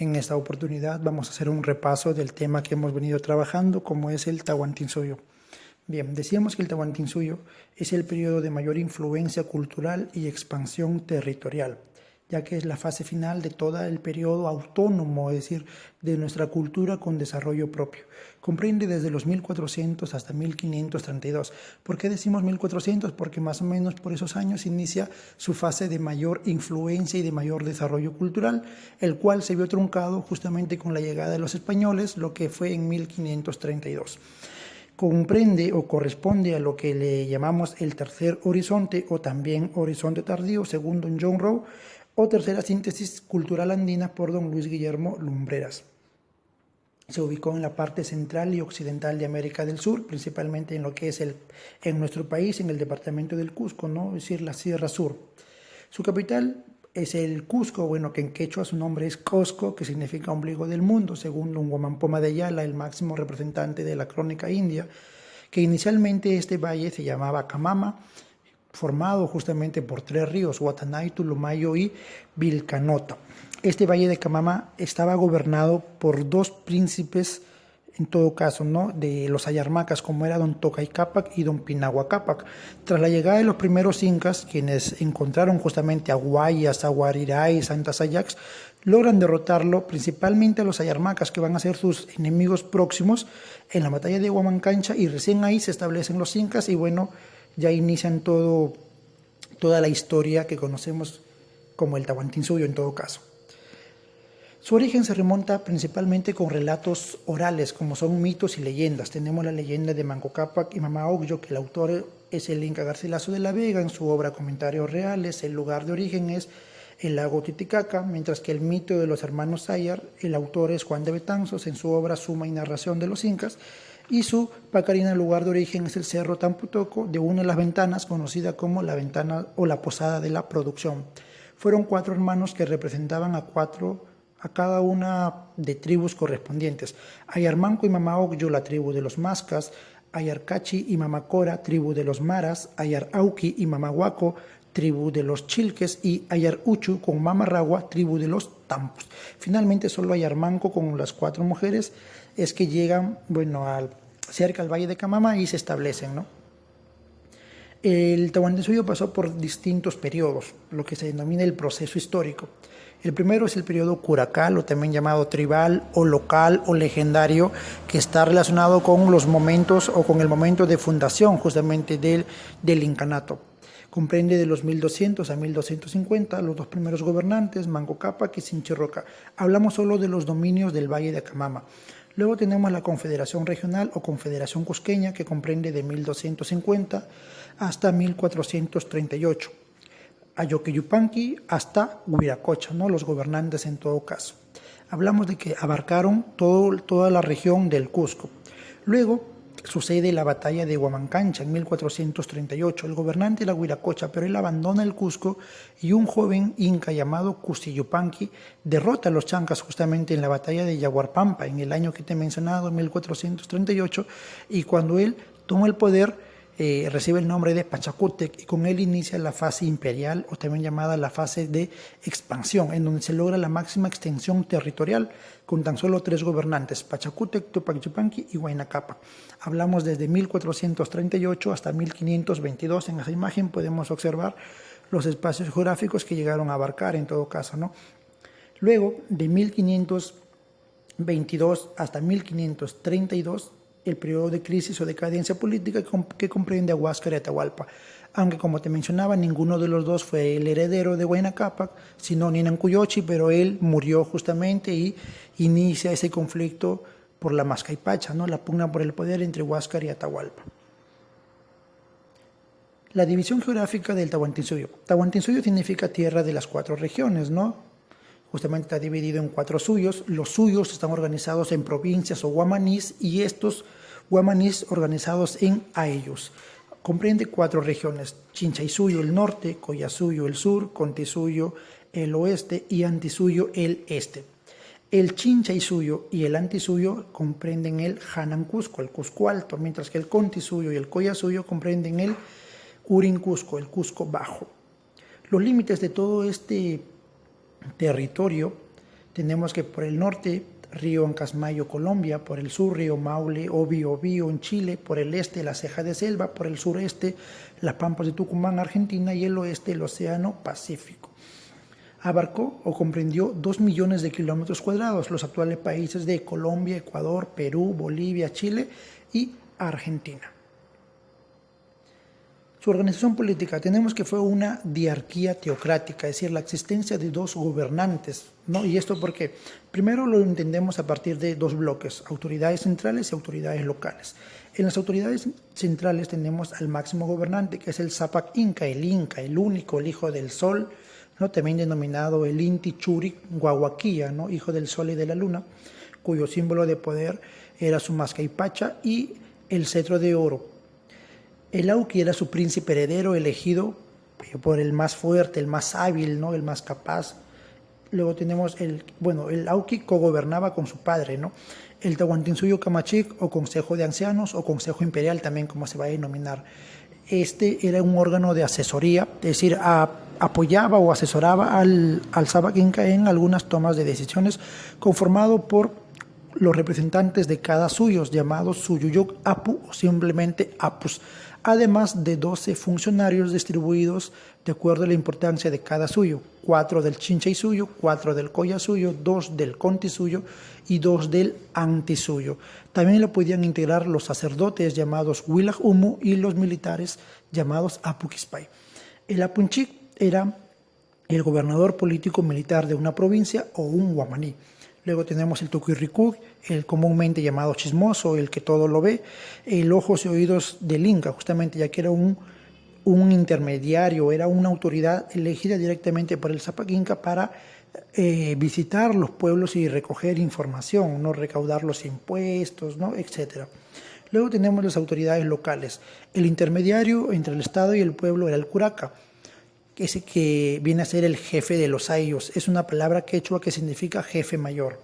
En esta oportunidad vamos a hacer un repaso del tema que hemos venido trabajando, como es el Tahuantinsuyo. Bien, decíamos que el Tahuantinsuyo es el periodo de mayor influencia cultural y expansión territorial, ya que es la fase final de todo el periodo autónomo, es decir, de nuestra cultura con desarrollo propio. Comprende desde los 1400 hasta 1532. ¿Por qué decimos 1400? Porque más o menos por esos años inicia su fase de mayor influencia y de mayor desarrollo cultural, el cual se vio truncado justamente con la llegada de los españoles, lo que fue en 1532. Comprende o corresponde a lo que le llamamos el tercer horizonte o también horizonte tardío, según don John Rowe, o tercera síntesis cultural andina por don Luis Guillermo Lumbreras. Se ubicó en la parte central y occidental de América del Sur, principalmente en lo que es en nuestro país, en el departamento del Cusco, ¿no? Es decir, la Sierra Sur. Su capital es el Cusco, bueno, que en quechua su nombre es Cosco, que significa ombligo del mundo, según don Huamampoma de Ayala, el máximo representante de la crónica india, que inicialmente este valle se llamaba Camama, formado justamente por tres ríos, Guatanay, Tulumayo y Vilcanota. Este valle de Camama estaba gobernado por dos príncipes, en todo caso, ¿no?, de los ayarmacas, como era don Tocay Cápac y don Pinagua Cápac. Tras la llegada de los primeros incas, quienes encontraron justamente a Guayas, a Guariray, Santa Sayax, logran derrotarlo, principalmente a los ayarmacas, que van a ser sus enemigos próximos en la batalla de Huamancancha, y recién ahí se establecen los incas y bueno, ya inician toda la historia que conocemos como el Tahuantinsuyo en todo caso. Su origen se remonta principalmente con relatos orales, como son mitos y leyendas. Tenemos la leyenda de Manco Cápac y Mama Ocllo, que el autor es el Inca Garcilaso de la Vega. En su obra Comentarios Reales, el lugar de origen es el lago Titicaca, mientras que el mito de los hermanos Sayar, el autor es Juan de Betanzos, en su obra Suma y Narración de los Incas, y su pacarina, el lugar de origen, es el Cerro Tamputoco, de una de las ventanas, conocida como la ventana o la posada de la producción. Fueron 4 hermanos que representaban a cada una de tribus correspondientes. Ayarmanco y Mama Ocllo, la tribu de los Mascas; Ayarcachi y Mamacora, tribu de los Maras; Ayarauqui y Mamahuaco, tribu de los Chilques; y Ayaruchu con Mamarragua, tribu de los Tampos. Finalmente, solo Ayarmanco con las 4 mujeres es que llegan, bueno, cerca al Valle de Camama y se establecen, ¿no? El Tahuantinsuyo pasó por distintos periodos, lo que se denomina el proceso histórico. El primero es el periodo curacal, o también llamado tribal, o local, o legendario, que está relacionado con los momentos o con el momento de fundación justamente del incanato. Comprende de los 1200 a 1250 los 2 primeros gobernantes, Manco Cápac y Sinchirroca. Hablamos solo de los dominios del Valle de Camama. Luego tenemos la Confederación Regional o Confederación Cusqueña, que comprende de 1250 hasta 1438. Ayoque Yupanqui hasta Huiracocha, ¿no?, los gobernantes en todo caso. Hablamos de que abarcaron toda la región del Cusco. Luego sucede la batalla de Huamancancha en 1438. El gobernante era Huiracocha, pero él abandona el Cusco y un joven inca llamado Cusi-Yupanqui derrota a los chancas justamente en la batalla de Yaguarpampa en el año que te he mencionado, en 1438, y cuando él toma el poder, recibe el nombre de Pachacútec, y con él inicia la fase imperial, o también llamada la fase de expansión, en donde se logra la máxima extensión territorial con tan solo 3 gobernantes: Pachacútec, Tupac Yupanqui y Huayna Cápac. Hablamos desde 1438 hasta 1522. En esa imagen podemos observar los espacios geográficos que llegaron a abarcar en todo caso, ¿no? Luego, de 1522 hasta 1532, el periodo de crisis o decadencia política que comprende a Huáscar y Atahualpa. Aunque, como te mencionaba, ninguno de los dos fue el heredero de Huayna Cápac, sino Ninancuyochi, pero él murió justamente y inicia ese conflicto por la Mascaypacha, ¿no?, la pugna por el poder entre Huáscar y Atahualpa. La división geográfica del Tahuantinsuyo. Tahuantinsuyo significa tierra de las 4 regiones, ¿no? Justamente está dividido en 4 suyos. Los suyos están organizados en provincias o guamanís, y estos guamanís organizados en ayllos. Comprende 4 regiones: Chinchaysuyo el norte, Collasuyo el sur, Contisuyo el oeste y Antisuyo el este. El Chinchaysuyo y el Antisuyo comprenden el Janancusco, el Cusco Alto, mientras que el Contisuyo y el Collasuyo comprenden el Urincusco, el Cusco Bajo. Los límites de todo este territorio Tenemos que por el norte, río Ancasmayo, Colombia; por el sur, río Maule o Biobío en Chile; por el este, la Ceja de Selva; por el sureste, las Pampas de Tucumán, Argentina; y el oeste, el Océano Pacífico. Abarcó o comprendió 2 millones de kilómetros cuadrados, los actuales países de Colombia, Ecuador, Perú, Bolivia, Chile y Argentina. Su organización política, tenemos que fue una diarquía teocrática, es decir, la existencia de 2 gobernantes, ¿no? Y esto porque primero lo entendemos a partir de 2 bloques, autoridades centrales y autoridades locales. En las autoridades centrales tenemos al máximo gobernante, que es el Zapac Inca, el único, el hijo del sol, ¿no? También denominado el Inti Churik Guaguaquía, ¿no? Hijo del sol y de la luna, cuyo símbolo de poder era su mascaipacha y el cetro de oro. El Auqui era su príncipe heredero elegido por el más fuerte, el más hábil, ¿no? El más capaz. Luego tenemos el Auqui cogobernaba con su padre, ¿no? El Tahuantinsuyo Camachic, o Consejo de Ancianos, o Consejo Imperial también, como se va a denominar. Este era un órgano de asesoría, es decir, apoyaba o asesoraba al Zapac Inca en algunas tomas de decisiones, conformado por los representantes de cada suyo, llamados Suyuyuc Apu o simplemente Apus, además de 12 funcionarios distribuidos de acuerdo a la importancia de cada suyo: 4 del Chinchay suyo, 4 del Coya suyo, 2 del Conti suyo y 2 del Anti suyo. También lo podían integrar los sacerdotes llamados Willaj Umu y los militares llamados Apuquispay. El Apunchic era el gobernador político militar de una provincia o un guamaní. Luego tenemos el Tucuirricuc, el comúnmente llamado chismoso, el que todo lo ve, el ojos y oídos del Inca, justamente, ya que era un intermediario, era una autoridad elegida directamente por el Zapac Inca para visitar los pueblos y recoger información, no recaudar los impuestos, ¿no? Etc. Luego tenemos las autoridades locales. El intermediario entre el Estado y el pueblo era el curaca, ese que viene a ser el jefe de los ayllus. Es una palabra quechua que significa jefe mayor.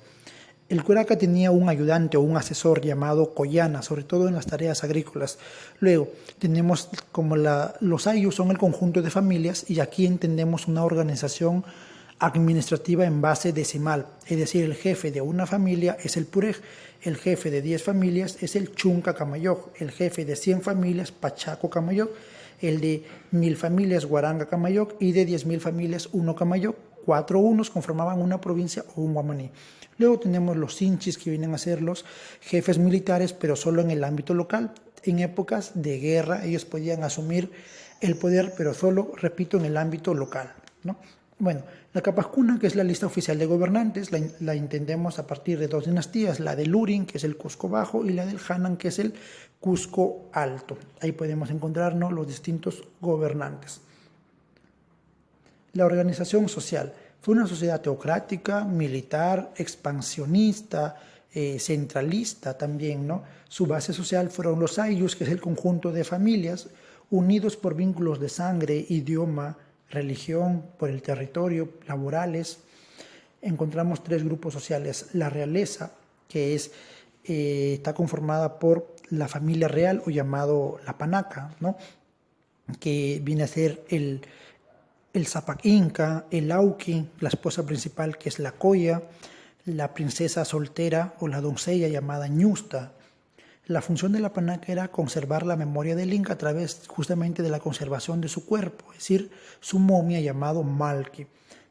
El curaca tenía un ayudante o un asesor llamado coyana, sobre todo en las tareas agrícolas. Luego tenemos como los ayllus son el conjunto de familias, y aquí entendemos una organización administrativa en base decimal, es decir, el jefe de una familia es el purej, el jefe de 10 familias es el chunca camayoc, el jefe de 100 familias pachaco camayoc, el de 1000 familias Guaranga Camayoc y de 10.000 familias Uno Camayoc. 4 unos conformaban una provincia o un guamaní. Luego tenemos los sinchis, que vienen a ser los jefes militares, pero solo en el ámbito local. En épocas de guerra ellos podían asumir el poder, pero solo, repito, en el ámbito local, ¿no? Bueno, la Capascuna, que es la lista oficial de gobernantes, la entendemos a partir de 2 dinastías, la del Lurin, que es el Cusco Bajo, y la del Hanan, que es el Cusco Alto. Ahí podemos encontrarnos los distintos gobernantes. La organización social fue una sociedad teocrática, militar, expansionista, centralista también, ¿no? Su base social fueron los ayllus, que es el conjunto de familias unidos por vínculos de sangre, idioma, religión, por el territorio, laborales. Encontramos 3 grupos sociales: la realeza, que está conformada por la familia real, o llamado la panaca, ¿no? Que viene a ser el Zapac Inca, el Auqui, la esposa principal, que es la Coya, la princesa soltera o la doncella llamada Ñusta. La función de la panaca era conservar la memoria del Inca a través justamente de la conservación de su cuerpo, es decir, su momia, llamado malqui.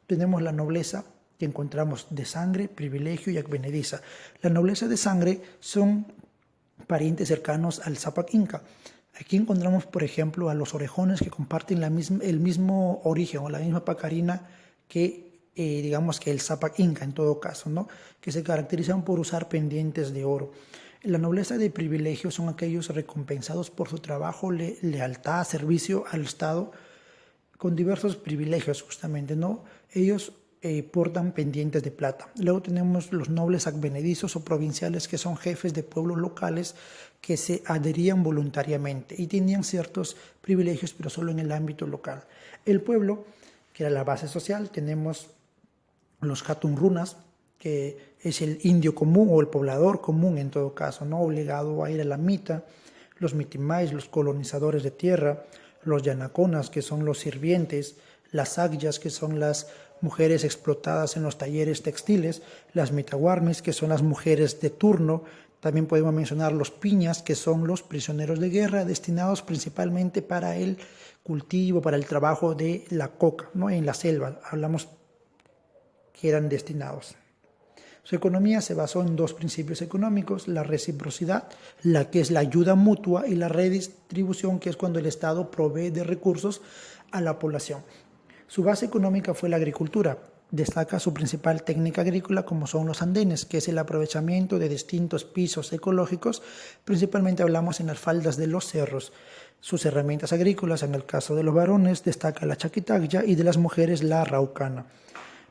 Tenemos la nobleza, que encontramos de sangre, privilegio y advenediza. La nobleza de sangre son parientes cercanos al Zapac Inca. Aquí encontramos, por ejemplo, a los orejones, que comparten el mismo origen o la misma pacarina que digamos que el Zapac Inca, en todo caso, ¿no? Que se caracterizan por usar pendientes de oro. La nobleza de privilegio son aquellos recompensados por su trabajo, lealtad, servicio al Estado, con diversos privilegios justamente, ¿no? Ellos portan pendientes de plata. Luego tenemos los nobles advenedizos o provinciales, que son jefes de pueblos locales que se adherían voluntariamente y tenían ciertos privilegios, pero solo en el ámbito local. El pueblo, que era la base social, tenemos los Hatunrunas, que es el indio común o el poblador común en todo caso, ¿no? Obligado a ir a la mita, los mitimais, los colonizadores de tierra, los yanaconas, que son los sirvientes, las agyas, que son las mujeres explotadas en los talleres textiles, las mitawarmis, que son las mujeres de turno. También podemos mencionar los piñas, que son los prisioneros de guerra destinados principalmente para el cultivo, para el trabajo de la coca, ¿no? En la selva, hablamos que eran destinados. Su economía se basó en dos principios económicos: la reciprocidad, la que es la ayuda mutua, y la redistribución, que es cuando el Estado provee de recursos a la población. Su base económica fue la agricultura. Destaca su principal técnica agrícola, como son los andenes, que es el aprovechamiento de distintos pisos ecológicos. Principalmente hablamos en las faldas de los cerros. Sus herramientas agrícolas, en el caso de los varones, destaca la chaquitaglia, y de las mujeres la araucana.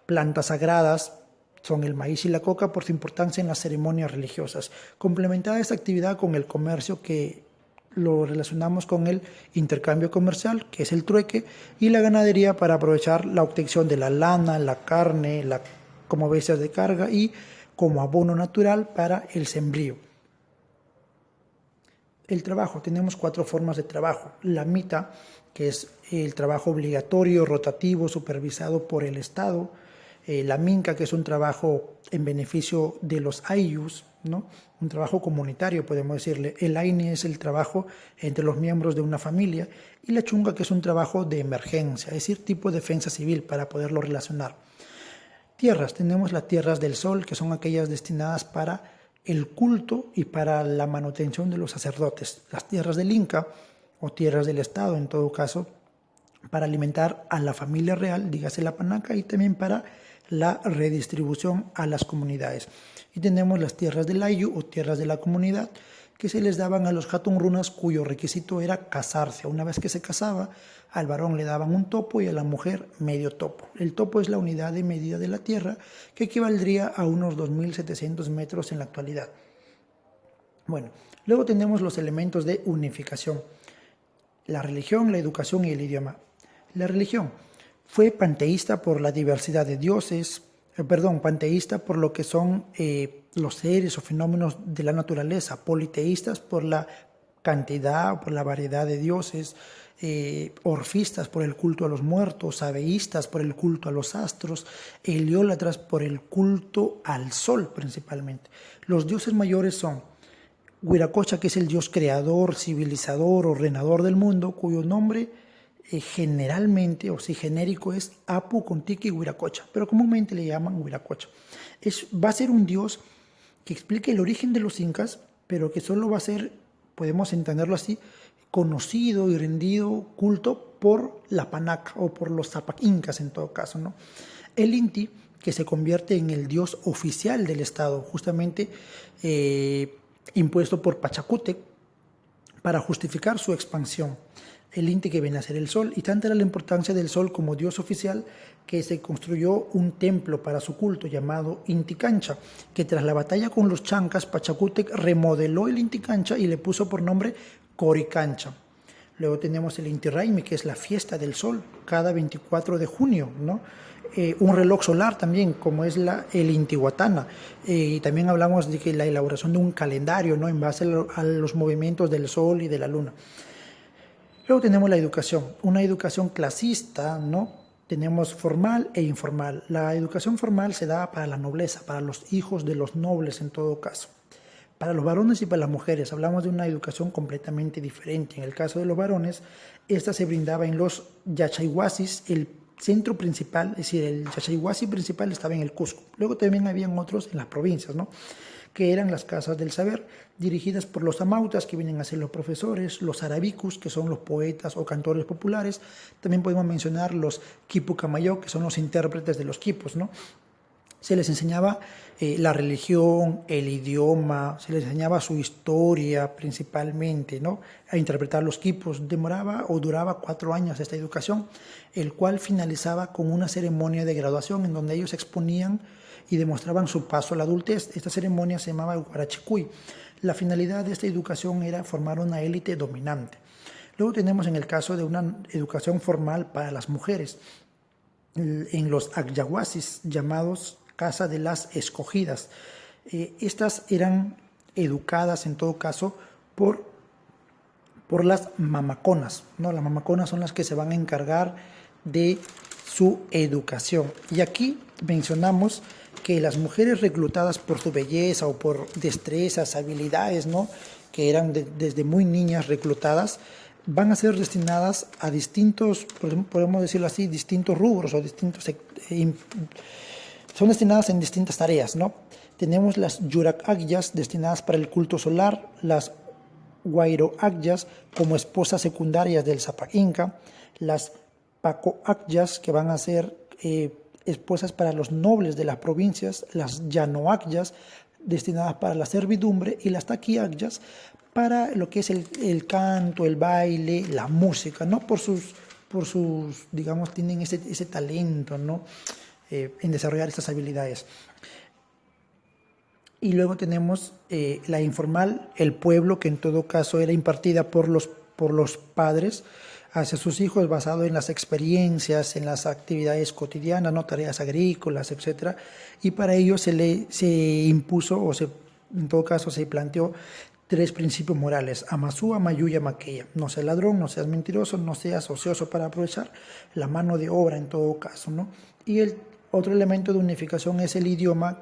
Plantas sagradas son el maíz y la coca por su importancia en las ceremonias religiosas. Complementada esta actividad con el comercio, que lo relacionamos con el intercambio comercial, que es el trueque, y la ganadería para aprovechar la obtención de la lana, la carne, como bestias de carga y como abono natural para el sembrío. El trabajo, tenemos 4 formas de trabajo: la mita, que es el trabajo obligatorio, rotativo, supervisado por el Estado; la minca, que es un trabajo en beneficio de los ayllus, ¿no? Un trabajo comunitario, podemos decirle. El aini es el trabajo entre los miembros de una familia; y la chunga, que es un trabajo de emergencia, es decir, tipo defensa civil, para poderlo relacionar. Tierras, tenemos las tierras del sol, que son aquellas destinadas para el culto y para la manutención de los sacerdotes. Las tierras del Inca, o tierras del Estado en todo caso, para alimentar a la familia real, dígase la panaca, y también para la redistribución a las comunidades. Y tenemos las tierras del ayllu, o tierras de la comunidad, que se les daban a los hatun runas, cuyo requisito era casarse. Una vez que se casaba, al varón le daban un topo y a la mujer medio topo. El topo es la unidad de medida de la tierra, que equivaldría a unos 2.700 metros en la actualidad. Bueno, luego tenemos los elementos de unificación: la religión, la educación y el idioma. La religión fue panteísta por la diversidad de dioses, panteísta por lo que son los seres o fenómenos de la naturaleza; politeístas por la cantidad, por la variedad de dioses; orfistas por el culto a los muertos; abeístas por el culto a los astros; heliólatras por el culto al sol principalmente. Los dioses mayores son Huiracocha, que es el dios creador, civilizador, ordenador del mundo, cuyo nombre generalmente, o si genérico, es Apu Contiki Huiracocha, pero comúnmente le llaman Huiracocha. Va a ser un dios que explique el origen de los incas, pero que solo va a ser, podemos entenderlo así, conocido y rendido culto por la panaca o por los zapac incas en todo caso, ¿no? El Inti, que se convierte en el dios oficial del Estado, justamente impuesto por Pachacútec para justificar su expansión. El Inti, que viene a ser el sol, y tanta era la importancia del sol como dios oficial que se construyó un templo para su culto llamado Inti Cancha, que tras la batalla con los chancas, Pachacútec remodeló el Inti Cancha y le puso por nombre Coricancha. Luego tenemos el Inti Raymi, que es la fiesta del sol, cada 24 de junio, ¿no? Un reloj solar también, como es el Intihuatana. Y también hablamos de que la elaboración de un calendario, ¿no? En base a los movimientos del sol y de la luna. Luego tenemos la educación, una educación clasista, ¿no? Tenemos formal e informal. La educación formal se da para la nobleza, para los hijos de los nobles en todo caso. Para los varones y para las mujeres hablamos de una educación completamente diferente. En el caso de los varones, esta se brindaba en los yachayhuasis. El centro principal, es decir, el yachayhuasi principal estaba en el Cusco. Luego también habían otros en las provincias, ¿no? Que eran las casas del saber, dirigidas por los amautas, que vienen a ser los profesores; los arabicus, que son los poetas o cantores populares. También podemos mencionar los quipucamayo, que son los intérpretes de los quipos, ¿no? Se les enseñaba la religión, el idioma, se les enseñaba su historia principalmente, ¿no? A interpretar los quipos. Duraba 4 años esta educación, el cual finalizaba con una ceremonia de graduación en donde ellos exponían y demostraban su paso a la adultez. Esta ceremonia se llamaba Huarachicuy. La finalidad de esta educación era formar una élite dominante. Luego tenemos en el caso de una educación formal para las mujeres, en los agyahuasis, llamados Casa de las Escogidas. Estas eran educadas en todo caso por las mamaconas, ¿no? Las mamaconas son las que se van a encargar de su educación. Y aquí mencionamos que las mujeres reclutadas por su belleza o por destrezas, habilidades, ¿no?, que eran desde muy niñas reclutadas, van a ser destinadas a distintos, podemos decirlo así, distintos rubros o distintos, son destinadas en distintas tareas, ¿no? Tenemos las Yurak Agyas destinadas para el culto solar, las Guairo Agyas como esposas secundarias del Zapac Inca, las Paco Agyas que van a ser esposas para los nobles de las provincias, las Llano Agyas destinadas para la servidumbre y las Taqui Agyas para lo que es el canto, el baile, la música, ¿no? Por sus digamos, tienen ese talento, ¿no?, en desarrollar estas habilidades. Y luego tenemos la informal, el pueblo, que en todo caso era impartida por los padres hacia sus hijos, basado en las experiencias, en las actividades cotidianas, ¿no?, tareas agrícolas, etc. Y para ello se impuso, en todo caso se planteó 3 principios morales: Amasú, Amayú y Amaqueya. No seas ladrón, no seas mentiroso, no seas ocioso para aprovechar la mano de obra en todo caso, ¿no? Y el otro elemento de unificación es el idioma,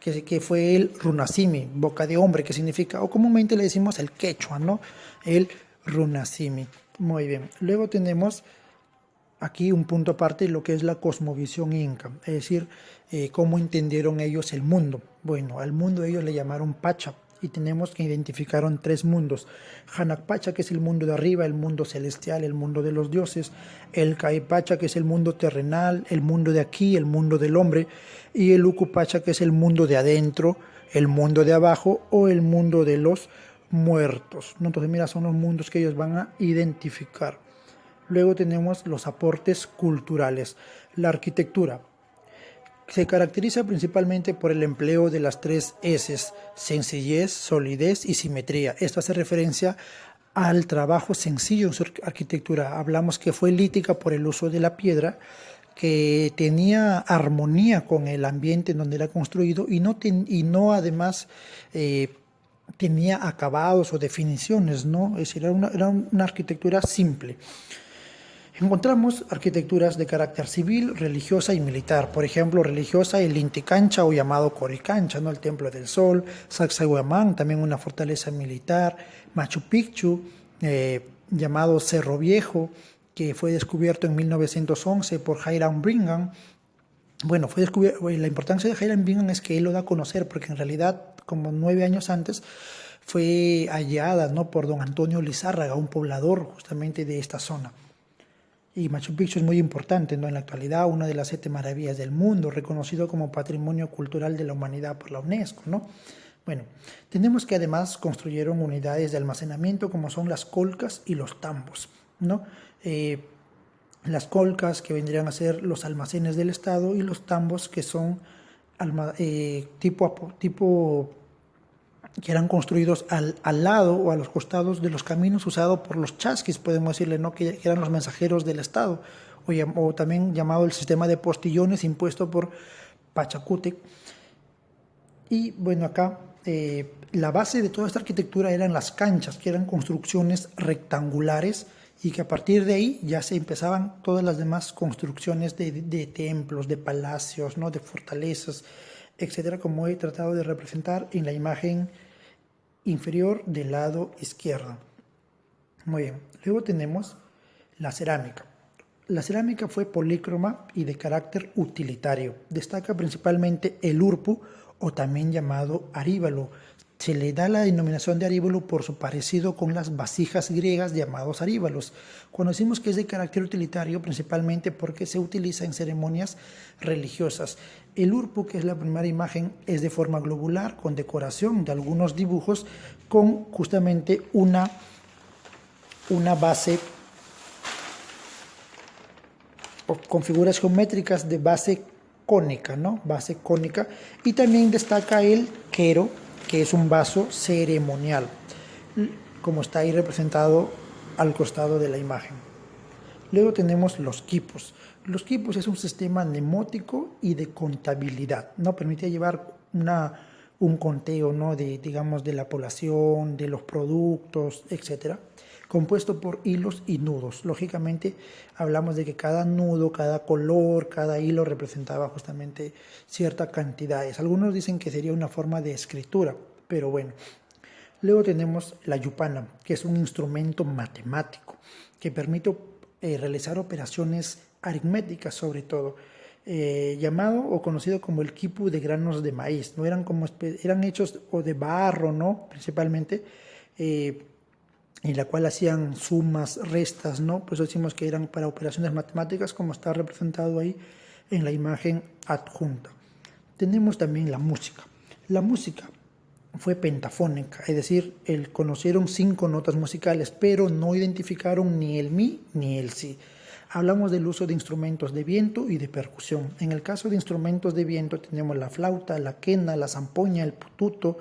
que fue el runasimi, boca de hombre, que significa, o comúnmente le decimos el quechua, ¿no? El runasimi. Muy bien. Luego tenemos aquí un punto aparte, lo que es la cosmovisión inca, es decir, cómo entendieron ellos el mundo. Bueno, al mundo ellos le llamaron Pacha, y tenemos que identificaron 3 mundos: Hanak Pacha, que es el mundo de arriba, el mundo celestial, el mundo de los dioses; el Kai Pacha, que es el mundo terrenal, el mundo de aquí, el mundo del hombre; y el Uku Pacha, que es el mundo de adentro, el mundo de abajo o el mundo de los muertos. Entonces, mira, son los mundos que ellos van a identificar. Luego tenemos los aportes culturales. La arquitectura se caracteriza principalmente por el empleo de las 3 S: sencillez, solidez y simetría. Esto hace referencia al trabajo sencillo en su arquitectura. Hablamos que fue lítica por el uso de la piedra, que tenía armonía con el ambiente en donde era construido y no además tenía acabados o definiciones, ¿no? Es decir, era una arquitectura simple. Encontramos arquitecturas de carácter civil, religiosa y militar. Por ejemplo, religiosa, el Inti Cancha, o llamado Coricancha, ¿no?, el Templo del Sol; Sacsayhuamán, también una fortaleza militar; Machu Picchu, llamado Cerro Viejo, que fue descubierto en 1911 por Hiram Bingham. Bueno, fue descubierto. La importancia de Hiram Bingham es que él lo da a conocer, porque en realidad, como 9 años antes, fue hallada, ¿no?, por don Antonio Lizárraga, un poblador justamente de esta zona. Y Machu Picchu es muy importante, ¿no?, en la actualidad, una de las 7 maravillas del mundo, reconocido como Patrimonio Cultural de la Humanidad por la UNESCO, ¿no? Bueno, tenemos que además construyeron unidades de almacenamiento como son las colcas y los tambos, ¿no? Las colcas, que vendrían a ser los almacenes del Estado, y los tambos, que son tipo que eran construidos al lado o a los costados de los caminos usados por los chasquis, podemos decirle, ¿no?, que eran los mensajeros del Estado, o también llamado el sistema de postillones impuesto por Pachacútec. Y bueno, acá la base de toda esta arquitectura eran las canchas, que eran construcciones rectangulares, y que a partir de ahí ya se empezaban todas las demás construcciones de templos, de palacios, ¿no?, de fortalezas, etcétera, como he tratado de representar en la imagen inferior del lado izquierdo. Muy bien, luego tenemos la cerámica. La cerámica fue polícroma y de carácter utilitario. Destaca principalmente el urpu, o también llamado aríbalo. Se le da la denominación de aríbalo por su parecido con las vasijas griegas llamados aríbalos. Conocimos que es de carácter utilitario principalmente porque se utiliza en ceremonias religiosas. El urpu, que es la primera imagen, es de forma globular, con decoración de algunos dibujos, con justamente una base, o con figuras geométricas de base cónica, ¿no? Base cónica. Y también destaca el quero, que es un vaso ceremonial, como está ahí representado al costado de la imagen. Luego tenemos los quipos. Los quipos es un sistema mnemótico y de contabilidad, ¿no? Permite llevar un conteo, ¿no?, de la población, de los productos, etc. compuesto por hilos y nudos. Lógicamente hablamos de que cada nudo, cada color, cada hilo representaba justamente ciertas cantidades. Algunos dicen que sería una forma de escritura, pero bueno. Luego tenemos la yupana, que es un instrumento matemático que permite realizar operaciones aritméticas sobre todo, llamado o conocido como el quipu de granos de maíz, ¿no? Eran hechos o de barro, ¿no? Principalmente, en la cual hacían sumas, restas, ¿no? Por eso decimos que eran para operaciones matemáticas, como está representado ahí en la imagen adjunta. Tenemos también la música. La música fue pentafónica, es decir, conocieron 5 notas musicales, pero no identificaron ni el mi ni el si. Hablamos del uso de instrumentos de viento y de percusión. En el caso de instrumentos de viento tenemos la flauta, la quena, la zampoña, el pututo,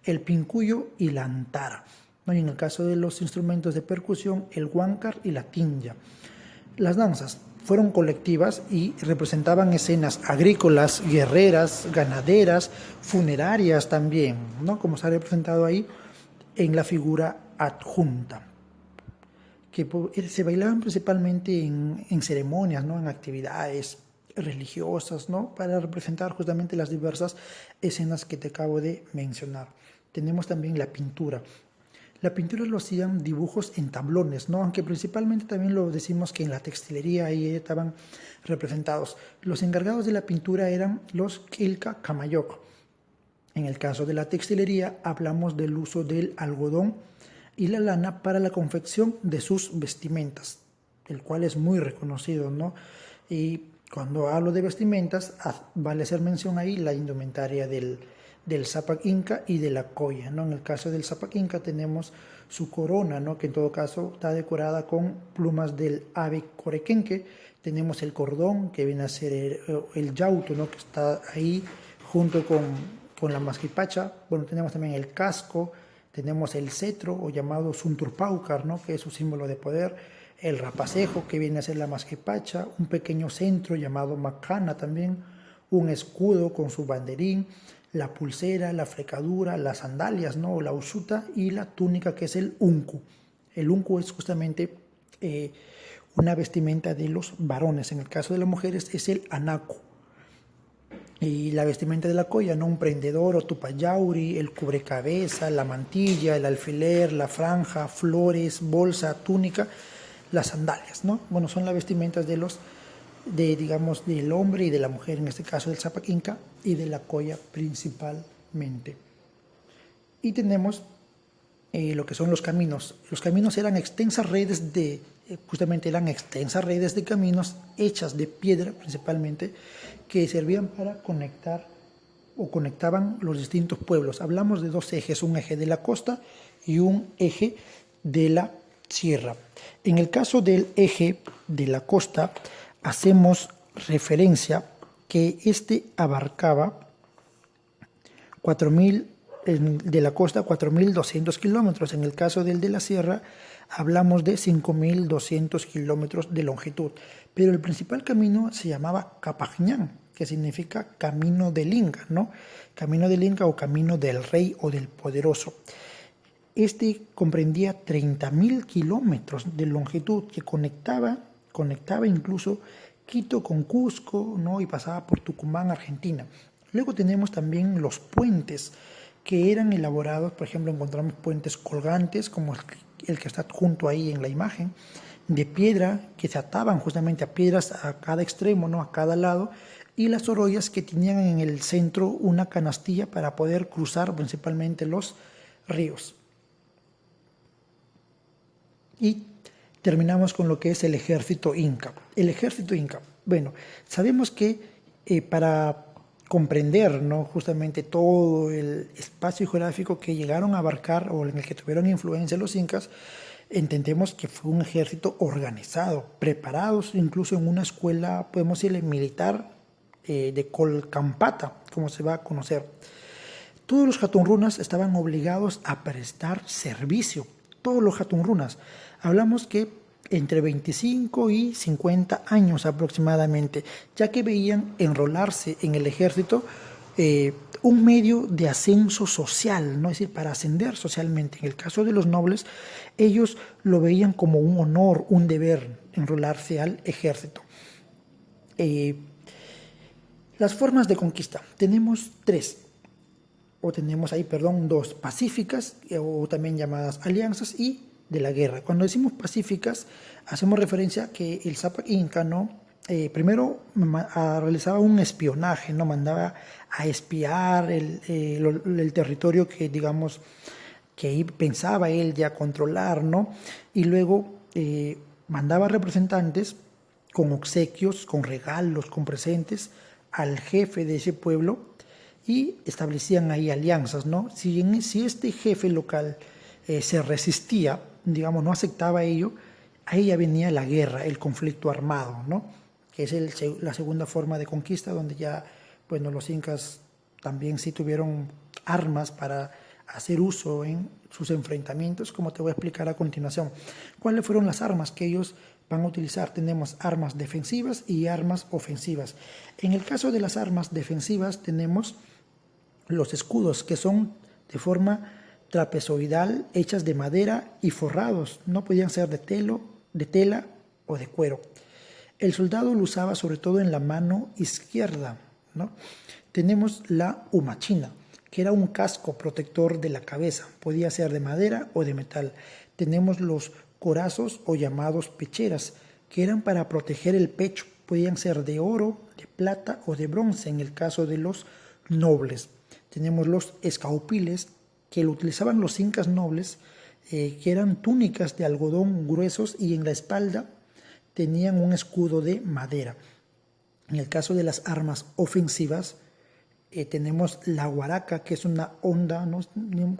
el pincuyo y la antara. Y en el caso de los instrumentos de percusión, el huáncar y la tinja. Las danzas fueron colectivas y representaban escenas agrícolas, guerreras, ganaderas, funerarias también, ¿no? Como se ha representado ahí en la figura adjunta, que se bailaban principalmente en ceremonias, ¿no? En actividades religiosas, ¿no? Para representar justamente las diversas escenas que te acabo de mencionar. Tenemos también la pintura. La pintura lo hacían dibujos en tablones, ¿no? Aunque principalmente también lo decimos que en la textilería ahí estaban representados. Los encargados de la pintura eran los Quilca Camayoc. En el caso de la textilería hablamos del uso del algodón y la lana para la confección de sus vestimentas, el cual es muy reconocido, ¿no? Y cuando hablo de vestimentas, vale hacer mención ahí la indumentaria del Zapac Inca y de la colla, ¿no? En el caso del Zapac Inca tenemos su corona, ¿no? Que en todo caso está decorada con plumas del ave corequenque. Tenemos el cordón, que viene a ser el yauto, ¿no? Que está ahí junto con la masquipacha. Bueno, tenemos también el casco, tenemos el cetro o llamado sunturpaucar, ¿no? Que es su símbolo de poder, el rapacejo, que viene a ser la masquipacha, un pequeño centro llamado macana también, un escudo con su banderín, la pulsera, la frecadura, las sandalias, ¿no? O la usuta, y la túnica, que es el uncu. El uncu es justamente una vestimenta de los varones. En el caso de las mujeres es el anaco. Y la vestimenta de la colla, ¿no? Un prendedor o tupayauri, el cubrecabeza, la mantilla, el alfiler, la franja, flores, bolsa, túnica, las sandalias, ¿no? Bueno, son las vestimentas digamos, del hombre y de la mujer, en este caso del Zapac Inca y de la colla principalmente. Y tenemos lo que son los caminos. Los caminos eran extensas redes de caminos hechas de piedra principalmente, que servían para conectar o conectaban los distintos pueblos. Hablamos de 2 ejes, un eje de la costa y un eje de la sierra. En el caso del eje de la costa, hacemos referencia que este abarcaba 4.000, de la costa 4.200 kilómetros. En el caso del de la sierra hablamos de 5.200 kilómetros de longitud. Pero el principal camino se llamaba Capajñán, que significa camino del Inca, ¿no? Camino del Inca o camino del rey o del poderoso. Este comprendía 30.000 kilómetros de longitud que conectaba incluso Quito con Cusco, ¿no? Y pasaba por Tucumán, Argentina. Luego tenemos también los puentes que eran elaborados, por ejemplo, encontramos puentes colgantes, como el que está junto ahí en la imagen, de piedra, que se ataban justamente a piedras a cada extremo, ¿no? A cada lado, y las orollas que tenían en el centro una canastilla para poder cruzar principalmente los ríos. Y terminamos con lo que es el ejército inca. El ejército inca, bueno, sabemos que para comprender, ¿no? Justamente todo el espacio geográfico que llegaron a abarcar o en el que tuvieron influencia los incas, entendemos que fue un ejército organizado, preparados incluso en una escuela, podemos decirle, militar de Colcampata, como se va a conocer. Todos los jatunrunas estaban obligados a prestar servicio, todos los jatunrunas. Hablamos que entre 25 y 50 años aproximadamente, ya que veían enrolarse en el ejército un medio de ascenso social, ¿no? Es decir, para ascender socialmente. En el caso de los nobles, ellos lo veían como un honor, un deber, enrolarse al ejército. Las formas de conquista. Tenemos dos, pacíficas, o también llamadas alianzas, y de la guerra. Cuando decimos pacíficas, hacemos referencia a que el Zápac Inca, ¿no? Primero realizaba un espionaje, ¿no? Mandaba a espiar el territorio que, digamos, que pensaba él ya controlar, ¿no? Y luego mandaba representantes con obsequios, con regalos, con presentes al jefe de ese pueblo, y establecían ahí alianzas, ¿no? Si este jefe local se resistía, digamos, no aceptaba ello, ahí ya venía la guerra, el conflicto armado, ¿no? Que es la segunda forma de conquista, donde ya, bueno, los incas también sí tuvieron armas para hacer uso en sus enfrentamientos, como te voy a explicar a continuación. ¿Cuáles fueron las armas que ellos van a utilizar? Tenemos armas defensivas y armas ofensivas. En el caso de las armas defensivas tenemos los escudos, que son de forma trapezoidal, hechas de madera y forrados. No podían ser de tela o de cuero. El soldado lo usaba sobre todo en la mano izquierda, ¿no? Tenemos la humachina, que era un casco protector de la cabeza. Podía ser de madera o de metal. Tenemos los corazos, o llamados pecheras, que eran para proteger el pecho. Podían ser de oro, de plata o de bronce en el caso de los nobles. Tenemos los escaupiles, que lo utilizaban los incas nobles, que eran túnicas de algodón gruesos, y en la espalda tenían un escudo de madera. En el caso de las armas ofensivas, tenemos la guaraca, que es una honda, ¿no?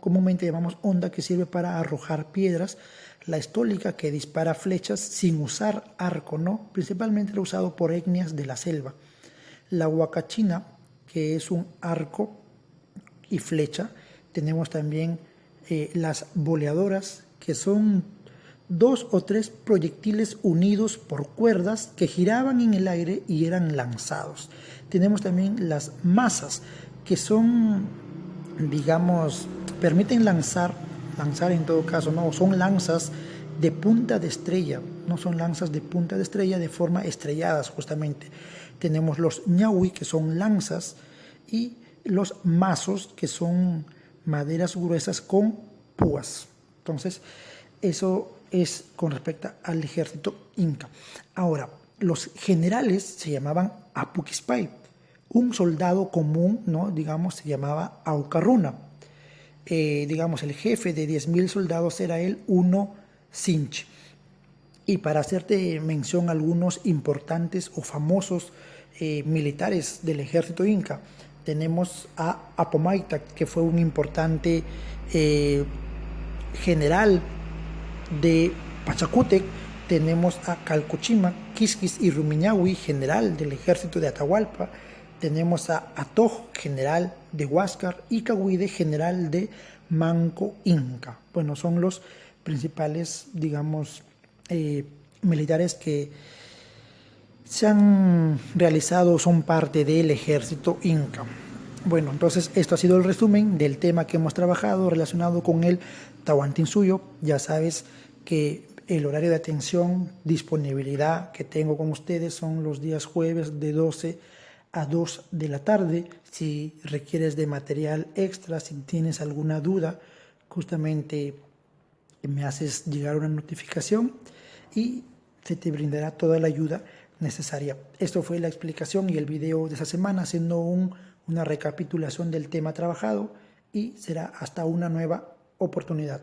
Comúnmente llamamos honda, que sirve para arrojar piedras. La estólica, que dispara flechas sin usar arco, ¿no? Principalmente era usado por etnias de la selva. La huacachina, que es un arco y flecha. Tenemos también las boleadoras, que son 2 o 3 proyectiles unidos por cuerdas que giraban en el aire y eran lanzados. Tenemos también las masas, que son, digamos, permiten lanzar en todo caso, no son lanzas de punta de estrella, no son lanzas de punta de estrella de forma estrelladas justamente. Tenemos los ñahui, que son lanzas, y los mazos, que son maderas gruesas con púas. Entonces, eso es con respecto al ejército inca. Ahora, los generales se llamaban apuquispay. Un soldado común, ¿no? Digamos, se llamaba aucarruna. Digamos, el jefe de 10.000 soldados era el uno Sinch. Y para hacerte mención a algunos importantes o famosos militares del ejército inca, tenemos a Apomaitac, que fue un importante general de Pachacútec. Tenemos a Calcochima, Quisquis y Rumiñahui, general del ejército de Atahualpa. Tenemos a Atoj, general de Huáscar, y Cahuide, general de Manco Inca. Bueno, son los principales, digamos, militares que se han realizado, son parte del ejército inca. Bueno, entonces esto ha sido el resumen del tema que hemos trabajado relacionado con el Tahuantinsuyo. Ya sabes que el horario de atención, disponibilidad que tengo con ustedes son los días jueves de 12 a 2 de la tarde. Si requieres de material extra, si tienes alguna duda, justamente me haces llegar una notificación y se te brindará toda la ayuda necesaria. Esto fue la explicación y el video de esta semana, haciendo una recapitulación del tema trabajado, y será hasta una nueva oportunidad.